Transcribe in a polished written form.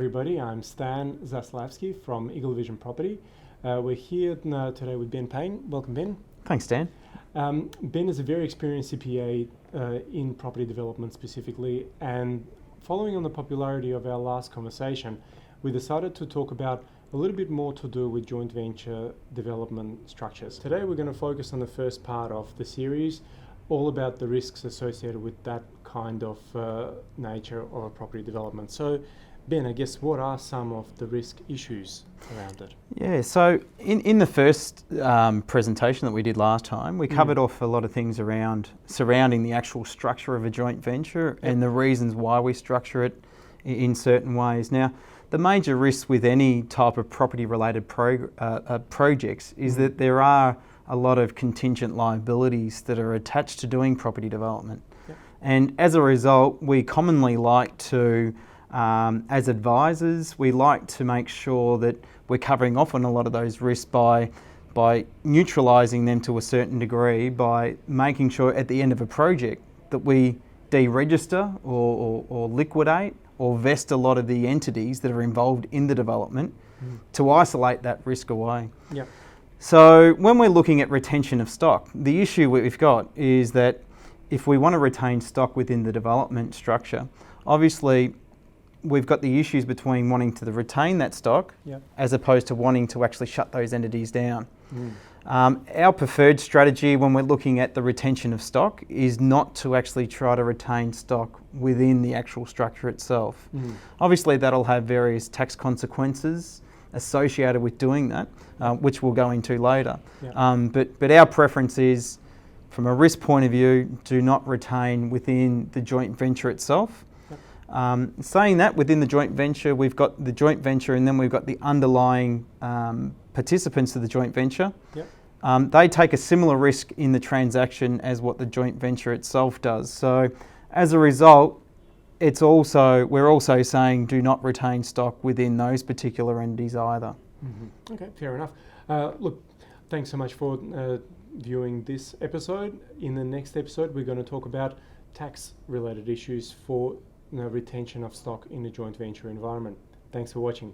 everybody. I'm Stan Zaslavsky from Eagle Vision Property. We're here today with Ben Payne. Welcome, Ben. Thanks, Dan. Ben is a very experienced CPA in property development specifically, and following on the popularity of our last conversation, we decided to talk about a little bit more to do with joint venture development structures. Today we're going to focus on the first part of the series, all about the risks associated with that kind of nature of a property development. So Ben, I guess what are some of the risk issues around it? Yeah, so in the first presentation that we did last time, we covered off a lot of things surrounding the actual structure of a joint venture and the reasons why we structure it in certain ways. Now, the major risk with any type of property-related projects is that there are a lot of contingent liabilities that are attached to doing property development. And as a result, we commonly like to, as advisors, we like to make sure that we're covering off on a lot of those risks by neutralising them to a certain degree, by making sure at the end of a project that we deregister or liquidate or vest a lot of the entities that are involved in the development to isolate that risk away. So when we're looking at retention of stock, the issue we've got is that if we want to retain stock within the development structure, obviously we've got the issues between wanting to retain that stock as opposed to wanting to actually shut those entities down. Our preferred strategy when we're looking at the retention of stock is not to actually try to retain stock within the actual structure itself. Obviously that'll have various tax consequences associated with doing that, which we'll go into later. But our preference is, from a risk point of view, do not retain within the joint venture itself. Saying that, within the joint venture, we've got the joint venture and then we've got the underlying participants of the joint venture. They take a similar risk in the transaction as what the joint venture itself does. So as a result, we're also saying do not retain stock within those particular entities either. Okay, fair enough. Look, thanks so much for viewing this episode. In the next episode, we're going to talk about tax-related issues for retention of stock in the joint venture environment. Thanks for watching.